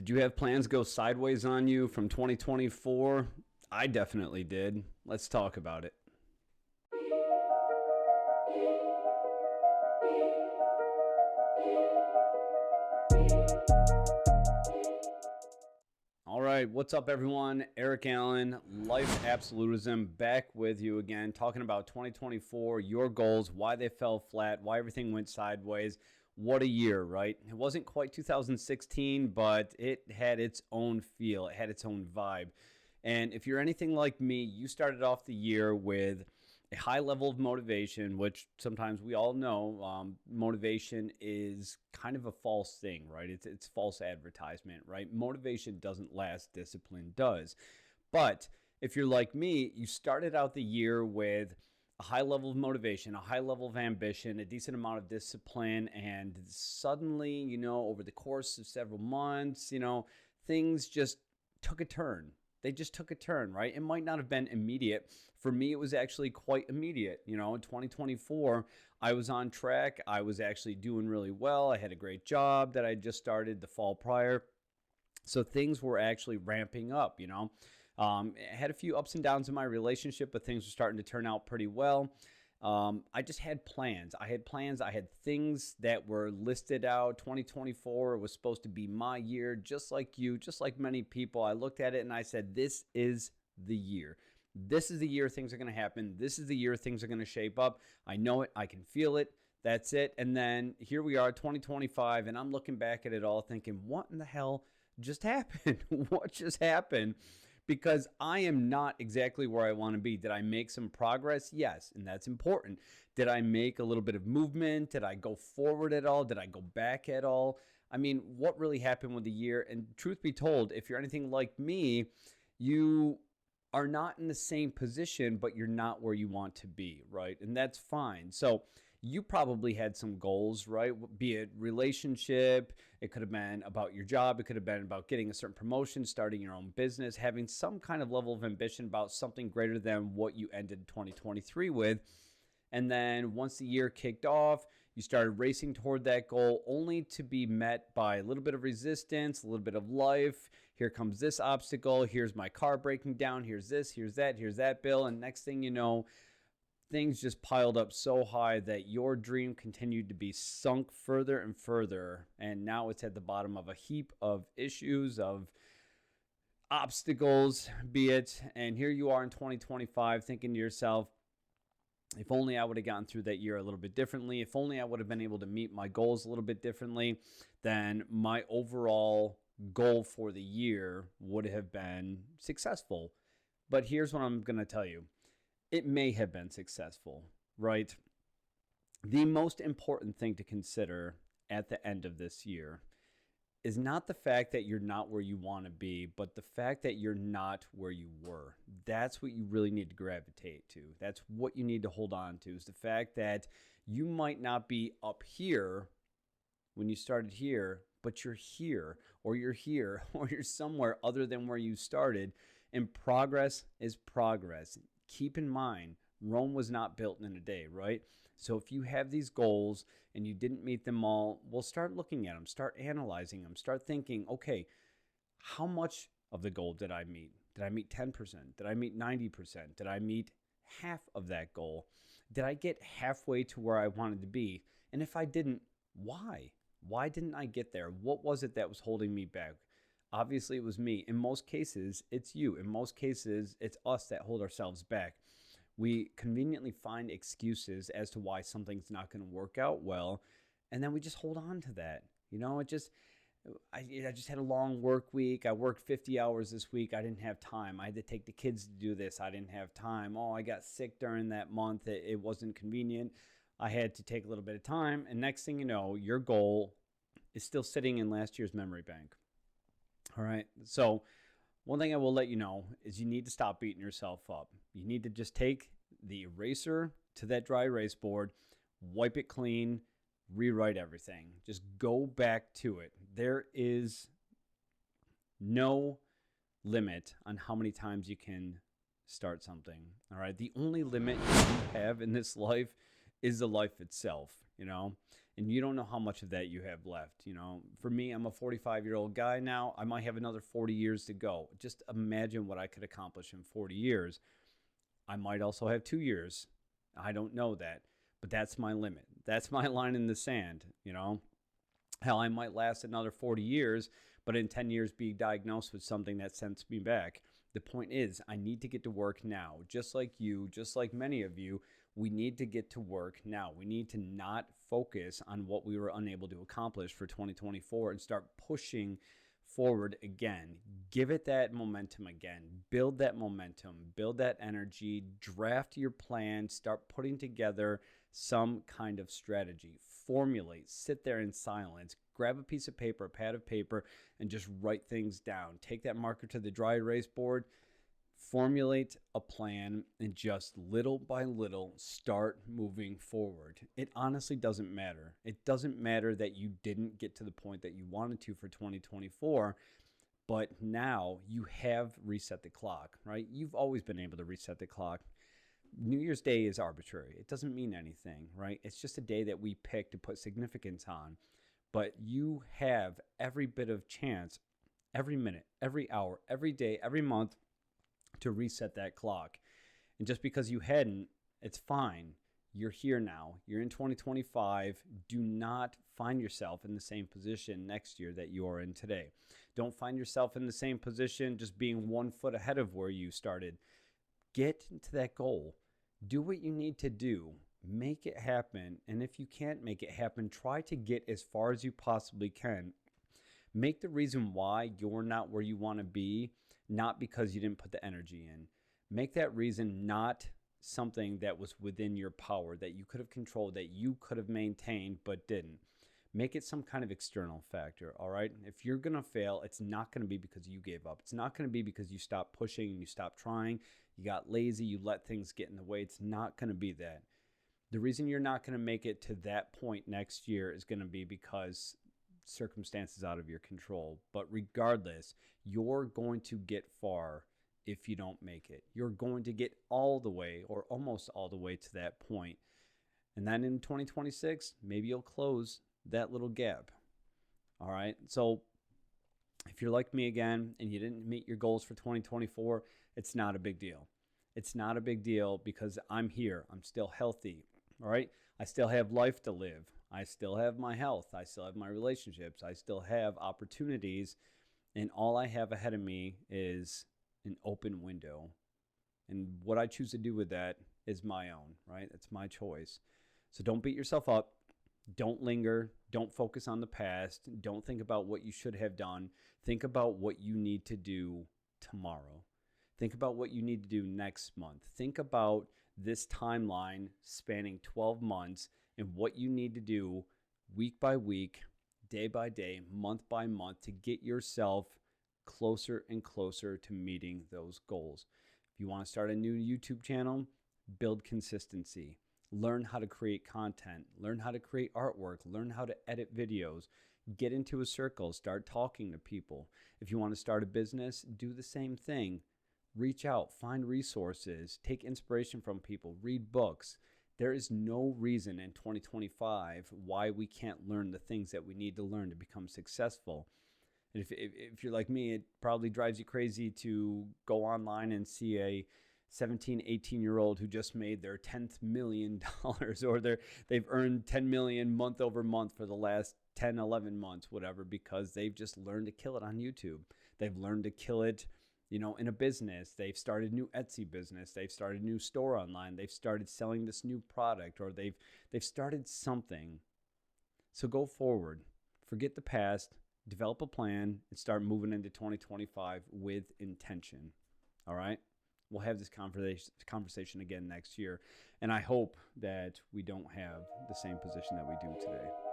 Did you have plans go sideways on you from 2024? I definitely did. Let's talk about it. All right, what's up, everyone? Eric Allen, Life Absolutism, back with you again, talking about 2024, your goals, why they fell flat, why everything went sideways. What a year, right? It wasn't quite 2016, but it had its own feel. It had its own vibe. And if you're anything like me, you started off the year with a high level of motivation, which sometimes we all know motivation is kind of a false thing, right? It's false advertisement, right? Motivation doesn't last, discipline does. But if you're like me, you started out the year with a high level of motivation, a high level of ambition, a decent amount of discipline, and suddenly, over the course of several months, things just took a turn. They just took a turn, right? It might not have been immediate. For me, it was actually quite immediate. In 2024, I was on track. I was actually doing really well. I had a great job that I just started the fall prior. So things were actually ramping up, I had a few ups and downs in my relationship, but things were starting to turn out pretty well. I just had plans. I had things that were listed out. 2024 was supposed to be my year, just like you, just like many people. I looked at it and I said, this is the year. This is the year things are going to happen. This is the year things are going to shape up. I know it. I can feel it. That's it. And then here we are, 2025, and I'm looking back at it all thinking, what in the hell just happened? What just happened? Because I am not exactly where I want to be. Did I make some progress? Yes, and that's important. Did I make a little bit of movement? Did I go forward at all? Did I go back at all? I mean, what really happened with the year? And truth be told, if you're anything like me, you are not in the same position, but you're not where you want to be, right? And that's fine. So you probably had some goals, right? Be it relationship, it could have been about your job, it could have been about getting a certain promotion, starting your own business, having some kind of level of ambition about something greater than what you ended 2023 with. And then once the year kicked off, you started racing toward that goal only to be met by a little bit of resistance, a little bit of life. Here comes this obstacle. Here's my car breaking down. Here's this, here's that bill. And next thing you know, things just piled up so high that your dream continued to be sunk further and further. And now it's at the bottom of a heap of issues, of obstacles, be it. And here you are in 2025 thinking to yourself, if only I would have gotten through that year a little bit differently, if only I would have been able to meet my goals a little bit differently, then my overall goal for the year would have been successful. But here's what I'm going to tell you. It may have been successful, right? The most important thing to consider at the end of this year is not the fact that you're not where you want to be, but the fact that you're not where you were. That's what you really need to gravitate to. That's what you need to hold on to, is the fact that you might not be up here when you started here, but you're here, or you're somewhere other than where you started. And progress is progress. Keep in mind, Rome was not built in a day, right? So if you have these goals and you didn't meet them all, well, start looking at them, start analyzing them, start thinking, okay, how much of the goal did I meet? Did I meet 10%? Did I meet 90%? Did I meet half of that goal? Did I get halfway to where I wanted to be? And if I didn't, why? Why didn't I get there? What was it that was holding me back? Obviously, it was me. In most cases, it's you. In most cases, it's us that hold ourselves back. We conveniently find excuses as to why something's not going to work out well, and then we just hold on to that. I just had a long work week. I worked 50 hours this week. I didn't have time. I had to take the kids to do this. I didn't have time. Oh, I got sick during that month. It wasn't convenient. I had to take a little bit of time, and next thing you know, your goal is still sitting in last year's memory bank. All right. So one thing I will let you know is you need to stop beating yourself up. You need to just take the eraser to that dry erase board, wipe it clean, rewrite everything. Just go back to it. There is no limit on how many times you can start something. All right. The only limit you have in this life is the life itself, and you don't know how much of that you have left. For me, I'm a 45-year-old guy now. I might have another 40 years to go. Just imagine what I could accomplish in 40 years. I might also have 2 years. I don't know that, but that's my limit. That's my line in the sand. Hell, I might last another 40 years, but in 10 years be diagnosed with something that sends me back. The point is, I need to get to work now. Just like you, just like many of you, we need to get to work now. We need to not focus on what we were unable to accomplish for 2024 and start pushing forward again. Give it that momentum again. Build that momentum. Build that energy. Draft your plan. Start putting together some kind of strategy. Formulate. Sit there in silence. Grab a piece of paper, a pad of paper, and just write things down. Take that marker to the dry erase board. Formulate a plan and just little by little start moving forward. It honestly doesn't matter. It doesn't matter that you didn't get to the point that you wanted to for 2024, but now you have reset the clock, right? You've always been able to reset the clock. New Year's Day is arbitrary. It doesn't mean anything, right? It's just a day that we pick to put significance on. But you have every bit of chance, every minute, every hour, every day, every month, to reset that clock. And just because you hadn't, it's fine. You're here now. You're in 2025. Do not find yourself in the same position next year that you are in today. Don't find yourself in the same position just being 1 foot ahead of where you started. Get to that goal. Do what you need to do. Make it happen. And if you can't make it happen, try to get as far as you possibly can. Make the reason why you're not where you want to be not because you didn't put the energy in. Make that reason not something that was within your power, that you could have controlled, that you could have maintained, but didn't. Make it some kind of external factor, all right? If you're going to fail, it's not going to be because you gave up. It's not going to be because you stopped pushing and you stopped trying, you got lazy, you let things get in the way. It's not going to be that. The reason you're not going to make it to that point next year is going to be because circumstances out of your control. But regardless, you're going to get far if you don't make it. You're going to get all the way or almost all the way to that point. And then in 2026, maybe you'll close that little gap. All right. So if you're like me again and you didn't meet your goals for 2024, it's not a big deal. It's not a big deal because I'm here. I'm still healthy. All right. I still have life to live. I still have my health. I still have my relationships. I still have opportunities. And all I have ahead of me is an open window. And what I choose to do with that is my own, right? It's my choice. So don't beat yourself up. Don't linger. Don't focus on the past. Don't think about what you should have done. Think about what you need to do tomorrow. Think about what you need to do next month. Think about this timeline spanning 12 months and what you need to do week by week, day by day, month by month to get yourself closer and closer to meeting those goals. If you want to start a new YouTube channel, build consistency. Learn how to create content. Learn how to create artwork. Learn how to edit videos. Get into a circle. Start talking to people. If you want to start a business, do the same thing. Reach out. Find resources. Take inspiration from people. Read books. There is no reason in 2025 why we can't learn the things that we need to learn to become successful. And if you're like me, it probably drives you crazy to go online and see a 17, 18-year-old who just made their $10th million or they've earned $10 million month over month for the last 10, 11 months, whatever, because they've just learned to kill it on YouTube. They've learned to kill it, in a business. They've started a new Etsy business. They've started a new store online. They've started selling this new product, or they've started something. So go forward. Forget the past. Develop a plan and start moving into 2025 with intention. All right? We'll have this conversation again next year. And I hope that we don't have the same position that we do today.